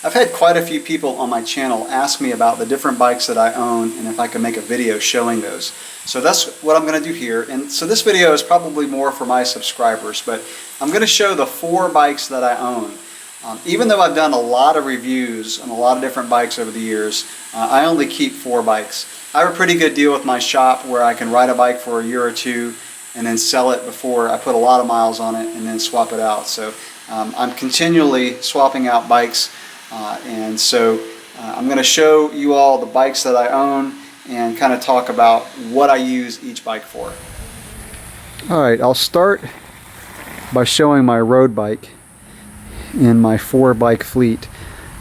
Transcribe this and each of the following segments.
I've had quite a few people on my channel ask me about the different bikes that I own and if I can make a video showing those. So that's what I'm going to do here. And so this video is probably more for my subscribers, but I'm going to show the 4 bikes that I own. Even though I've done a lot of reviews on a lot of different bikes over the years, I only keep 4 bikes. I have a pretty good deal with my shop where I can ride a bike for a year or 2 and then sell it before I put a lot of miles on it and then swap it out. So I'm continually swapping out bikes. And so I'm going to show you all the bikes that I own and kind of talk about what I use each bike for. Alright, I'll start by showing my road bike in my 4 bike fleet.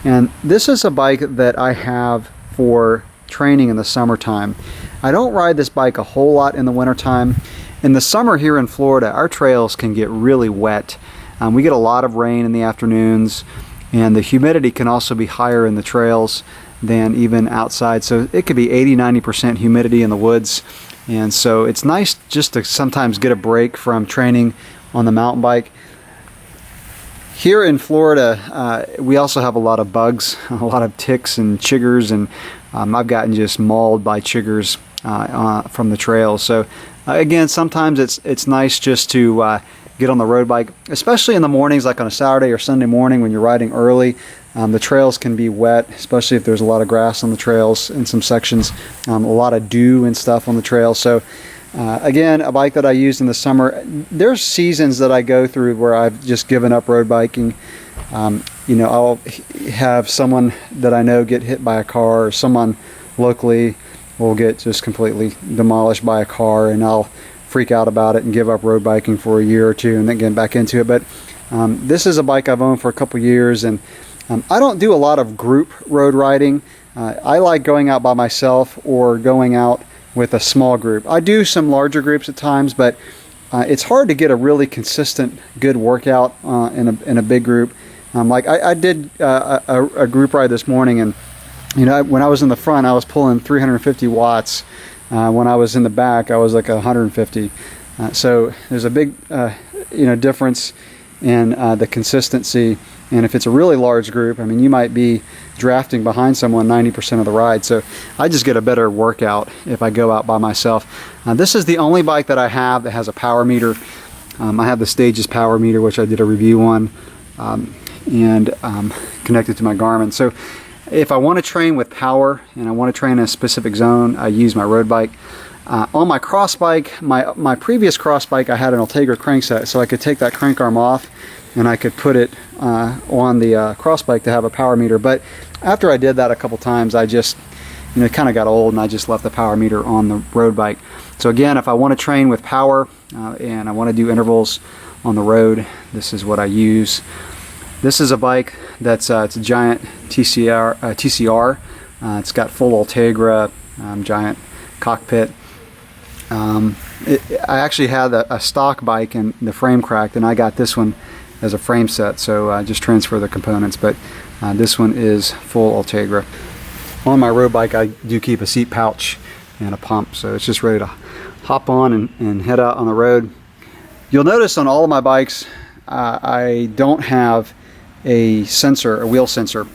And this is a bike that I have for training in the summertime. I don't ride this bike a whole lot in the wintertime. In the summer here in Florida, our trails can get really wet. We get a lot of rain in the afternoons, and the humidity can also be higher in the trails than even outside. So it could be 80–90% humidity in the woods. And so it's nice just to sometimes get a break from training on the mountain bike. Here in Florida, we also have a lot of bugs, a lot of ticks and chiggers, and I've gotten just mauled by chiggers from the trails. So again, sometimes it's nice just to get on the road bike, especially in the mornings, like on a Saturday or Sunday morning when you're riding early. The trails can be wet, especially if there's a lot of grass on the trails in some sections, a lot of dew and stuff on the trail. So again, a bike that I use in the summer. There's seasons that I go through where I've just given up road biking. You know, I'll have someone that I know get hit by a car, or someone locally will get just completely demolished by a car, and I'll freak out about it and give up road biking for a year or 2 and then get back into it. But this is a bike I've owned for a couple years, and I don't do a lot of group road riding. I like going out by myself or going out with a small group. I do some larger groups at times, but it's hard to get a really consistent good workout in a big group. Like I did a group ride this morning, and you know, when I was in the front I was pulling 350 watts. When I was in the back I was like 150. So there's a big you know, difference in the consistency. And if it's a really large group, I mean, you might be drafting behind someone 90% of the ride. So I just get a better workout if I go out by myself. This is the only bike that I have that has a power meter. I have the Stages power meter, which I did a review on, and connected to my Garmin. So if I want to train with power and I want to train in a specific zone, I use my road bike. On my cross bike, my previous cross bike, I had an Ultegra crankset, so I could take that crank arm off and I could put it on the cross bike to have a power meter. But after I did that a couple times, I just, you know, kind of got old, and I just left the power meter on the road bike. So again, if I want to train with power and I want to do intervals on the road, this is what I use. This is a bike that's it's a Giant TCR. It's got full Ultegra, Giant cockpit. I actually had a stock bike and the frame cracked, and I got this one as a frame set, so I just transfer the components. But this one is full Ultegra. On my road bike, I do keep a seat pouch and a pump, so it's just ready to hop on and head out on the road. You'll notice on all of my bikes, I don't have a sensor, a wheel sensor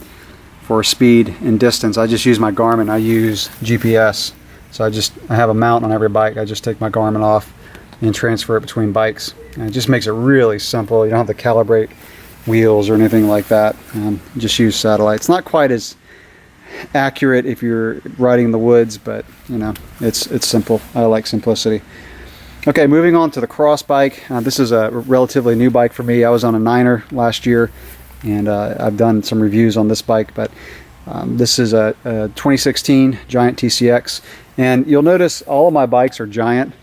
for speed and distance. I just use my Garmin. I use GPS. So I have a mount on every bike. I just take my Garmin off and transfer it between bikes. And it just makes it really simple. You don't have to calibrate wheels or anything like that. Just use satellite. It's not quite as accurate if you're riding in the woods, but you know, it's simple. I like simplicity. Okay, moving on to the cross bike. This is a relatively new bike for me. I was on a 9er last year, and I've done some reviews on this bike, but this is a 2016 Giant TCX, and you'll notice all of my bikes are Giant.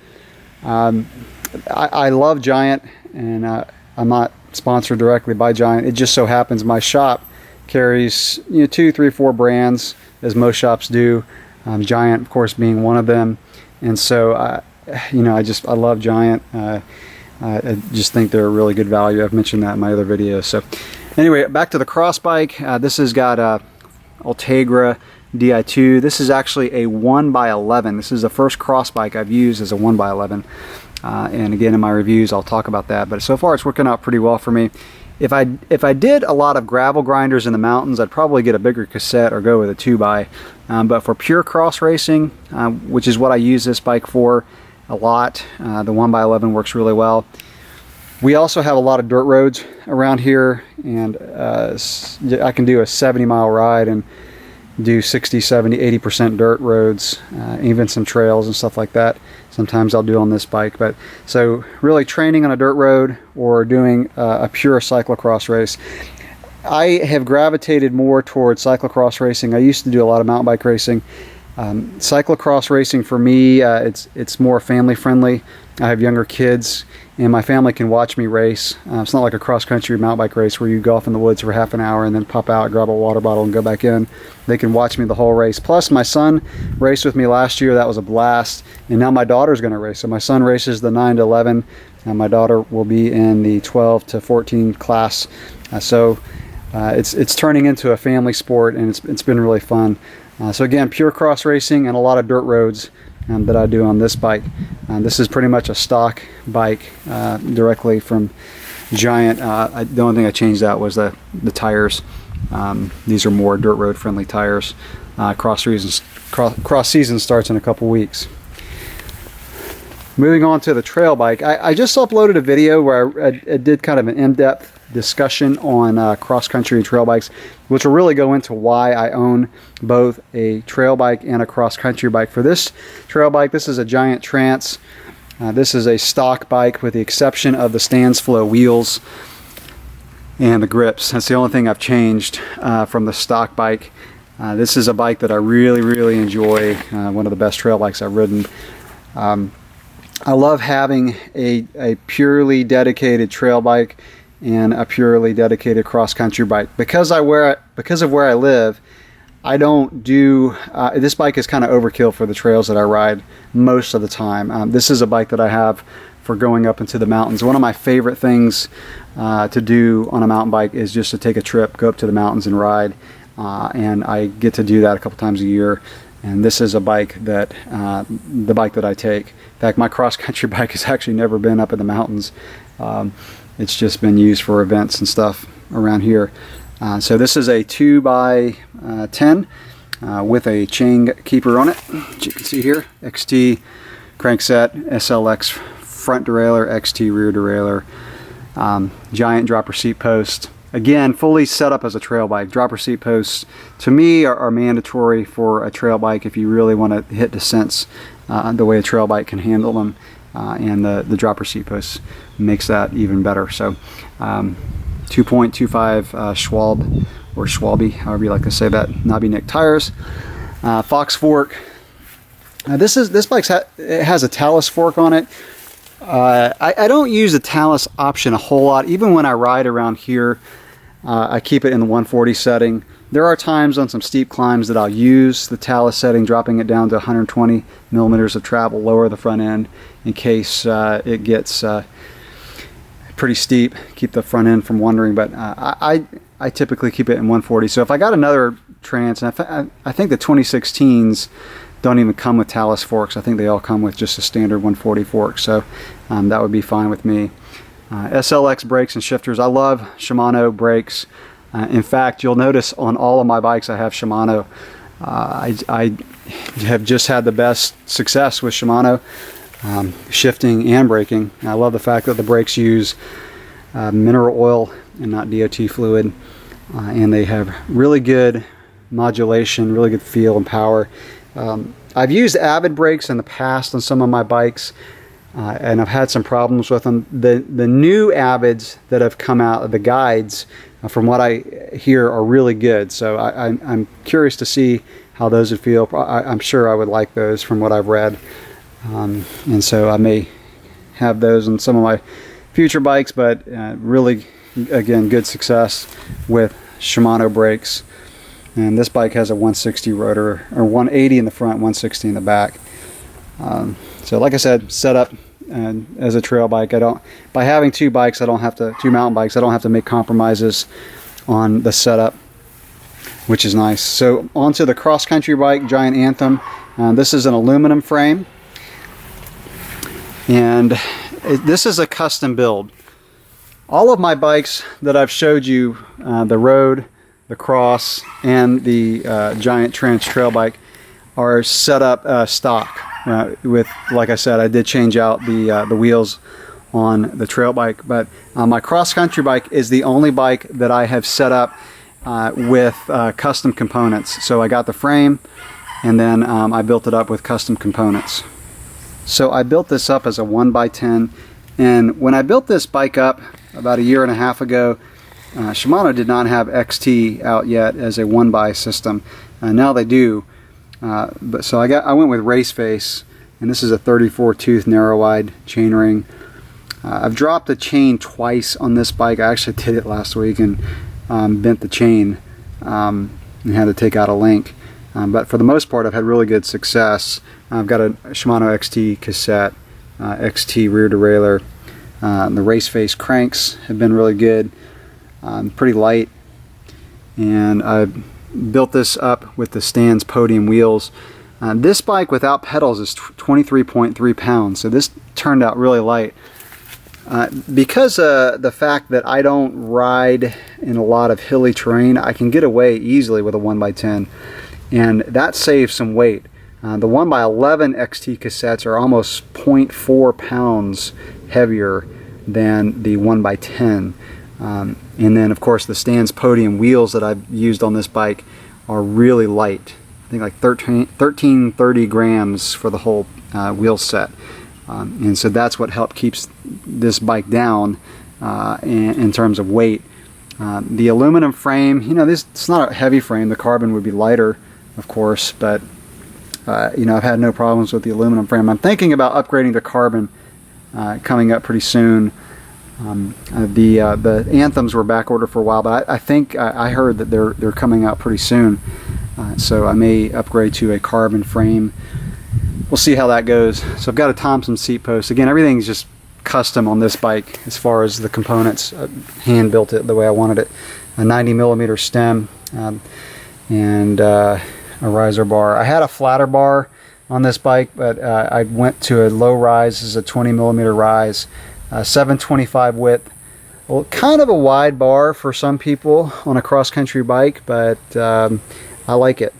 I love Giant, and I'm not sponsored directly by Giant. It just so happens my shop carries, you know, 2, 3, 4 brands, as most shops do. Giant, of course, being one of them, and so you know, I love Giant. I just think they're a really good value. I've mentioned that in my other videos. So anyway, back to the cross bike. This has got a Ultegra Di2. This is actually a 1x11. This is the first cross bike I've used as a 1x11. And again, in my reviews, I'll talk about that. But so far, it's working out pretty well for me. If I did a lot of gravel grinders in the mountains, I'd probably get a bigger cassette or go with a 2x. But for pure cross racing, which is what I use this bike for a lot, the 1x11 works really well. We also have a lot of dirt roads around here, and I can do a 70-mile ride and do 60, 70, 80% dirt roads, even some trails and stuff like that. Sometimes I'll do on this bike. But so really training on a dirt road or doing a pure cyclocross race. I have gravitated more towards cyclocross racing. I used to do a lot of mountain bike racing. Cyclocross racing for me, it's more family friendly. I have younger kids and my family can watch me race. It's not like a cross-country mountain bike race where you go off in the woods for half an hour and then pop out, grab a water bottle and go back in. They can watch me the whole race. Plus my son raced with me last year. That was a blast. And now my daughter's going to race. So my son races the 9 to 11 and my daughter will be in the 12 to 14 class. It's turning into a family sport, and it's been really fun. So again, pure cross racing and a lot of dirt roads that I do on this bike. This is pretty much a stock bike directly from Giant. The only thing I changed out was the tires. These are more dirt road friendly tires. Cross season starts in a couple weeks. Moving on to the trail bike, I just uploaded a video where I did kind of an in-depth discussion on cross-country and trail bikes, which will really go into why I own both a trail bike and a cross-country bike. For this trail bike, this is a Giant Trance. This is a stock bike with the exception of the Standsflow wheels and the grips. That's the only thing I've changed from the stock bike. This is a bike that I really enjoy, one of the best trail bikes I've ridden. I love having a purely dedicated trail bike and a purely dedicated cross-country bike. Because of where I live, I don't do, this bike is kind of overkill for the trails that I ride most of the time. This is a bike that I have for going up into the mountains. One of my favorite things to do on a mountain bike is just to take a trip, go up to the mountains and ride. And I get to do that a couple times a year. And this is a bike that, the bike that I take. In fact, my cross-country bike has actually never been up in the mountains. It's just been used for events and stuff around here. So this is a 2x10 with a chain keeper on it, as you can see here. XT crankset, SLX front derailleur, XT rear derailleur, Giant dropper seat post. Again, fully set up as a trail bike. Dropper seat posts, to me, are mandatory for a trail bike if you really want to hit descents the way a trail bike can handle them. And the dropper seat post makes that even better. So 2.25 Schwalbe or Schwalbe, however you like to say that, knobby neck tires. Fox fork. This bike has a Talus fork on it. I don't use the Talus option a whole lot. Even when I ride around here, I keep it in the 140 setting. There are times on some steep climbs that I'll use the Talus setting, dropping it down to 120 millimeters of travel, lower the front end in case it gets pretty steep, keep the front end from wandering. But I typically keep it in 140. So if I got another Trance, and I think the 2016s don't even come with Talus forks. I think they all come with just a standard 140 fork. So that would be fine with me. SLX brakes and shifters. I love Shimano brakes. In fact, you'll notice on all of my bikes I have Shimano. I have just had the best success with Shimano, shifting and braking. I love the fact that the brakes use mineral oil and not DOT fluid, and they have really good modulation, really good feel and power. I've used Avid brakes in the past on some of my bikes, and I've had some problems with them. The new Avids that have come out, the guides, from what I hear, are really good. So I'm curious to see how those would feel. I'm sure I would like those from what I've read. And so I may have those on some of my future bikes, but really, again, good success with Shimano brakes. And this bike has a 160 rotor, or 180 in the front, 160 in the back. So like I said, set up as a trail bike. By having two mountain bikes, I don't have to make compromises on the setup, which is nice. So onto the cross-country bike, Giant Anthem. This is an aluminum frame, and this is a custom build. All of my bikes that I've showed you, the road, the cross, and the giant trench trail bike, are set up stock. With, like I said, I did change out the wheels on the trail bike, but my cross-country bike is the only bike that I have set up with custom components. So I got the frame, and then I built it up with custom components. So I built this up as a 1x10, and when I built this bike up about a year and a half ago, Shimano did not have XT out yet as a 1x system. Now they do. But so I went with Race Face, and this is a 34 tooth narrow wide chainring. I've dropped the chain twice on this bike. I actually did it last week and bent the chain and had to take out a link. But for the most part, I've had really good success. I've got a Shimano XT cassette, XT rear derailleur. The Race Face cranks have been really good, pretty light, and I built this up with the Stan's Podium wheels. This bike without pedals is 23.3 pounds, so this turned out really light. Because the fact that I don't ride in a lot of hilly terrain, I can get away easily with a 1x10, and that saves some weight. The 1x11 XT cassettes are almost 0.4 pounds heavier than the 1x10. And then of course the Stan's Podium wheels that I've used on this bike are really light. I think like 1330 grams for the whole wheel set. And so that's what helped keeps this bike down in terms of weight. The aluminum frame, you know, it's not a heavy frame. The carbon would be lighter, of course, but you know, I've had no problems with the aluminum frame. I'm thinking about upgrading to carbon coming up pretty soon. The Anthems were back ordered for a while, but I think I heard that they're coming out pretty soon. So I may upgrade to a carbon frame. We'll see how that goes. So I've got a Thompson seat post. Again, everything's just custom on this bike as far as the components. I hand built it the way I wanted it. A 90mm stem and a riser bar. I had a flatter bar on this bike, but I went to a low rise. This is a 20mm rise, 725 width. Well, kind of a wide bar for some people on a cross-country bike, but I like it.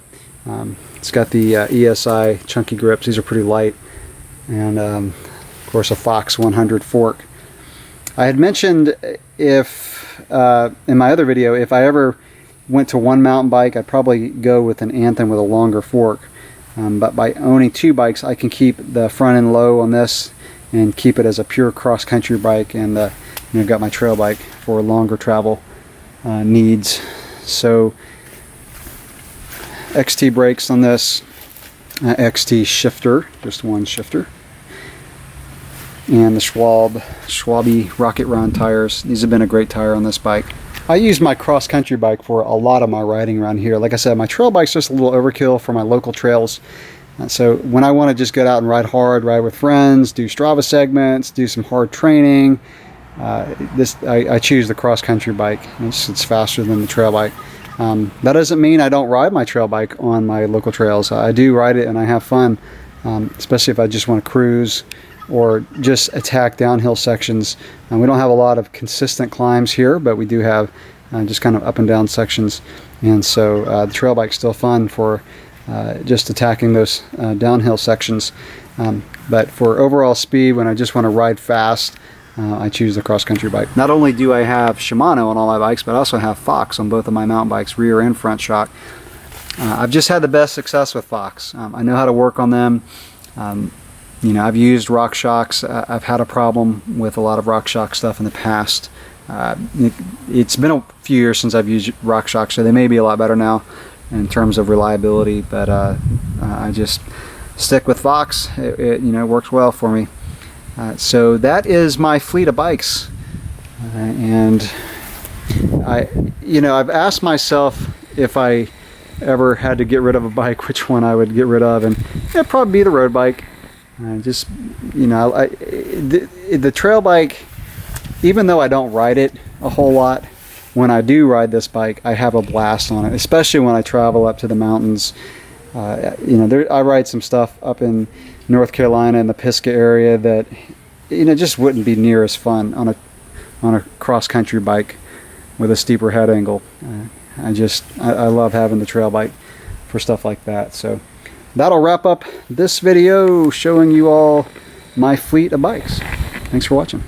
It's got the ESI chunky grips. These are pretty light, and of course a Fox 100 fork. I had mentioned if in my other video, if I ever went to one mountain bike, I'd probably go with an Anthem with a longer fork. But by owning two bikes, I can keep the front end low on this and keep it as a pure cross-country bike, and you know, got my trail bike for longer travel needs. So XT brakes on this, XT shifter, just one shifter, and the Schwalbe Rocket Run tires. These have been a great tire on this bike. I use my cross-country bike for a lot of my riding around here. Like I said, my trail bike's just a little overkill for my local trails. So when I want to just get out and ride hard, ride with friends, do Strava segments, do some hard training, I choose the cross-country bike. It's faster than the trail bike. That doesn't mean I don't ride my trail bike on my local trails. I do ride it and I have fun, especially if I just want to cruise or just attack downhill sections. We don't have a lot of consistent climbs here, but we do have just kind of up and down sections, and so the trail bike's still fun for just attacking those downhill sections. But for overall speed, when I just want to ride fast, I choose the cross-country bike. Not only do I have Shimano on all my bikes, but I also have Fox on both of my mountain bikes, rear and front shock. I've just had the best success with Fox. I know how to work on them. You know, I've used RockShox. I've had a problem with a lot of RockShox stuff in the past. It's been a few years since I've used RockShox, so they may be a lot better now in terms of reliability, but I just stick with Fox. It you know, works well for me. So that is my fleet of bikes, and I've asked myself if I ever had to get rid of a bike, which one I would get rid of, and it'd probably be the road bike. Just, you know, the trail bike, even though I don't ride it a whole lot, when I do ride this bike, I have a blast on it, especially when I travel up to the mountains. You know, I ride some stuff up in North Carolina in the Pisgah area that, you know, just wouldn't be near as fun on a on a cross-country bike with a steeper head angle. I love having the trail bike for stuff like that. So that'll wrap up this video showing you all my fleet of bikes. Thanks for watching.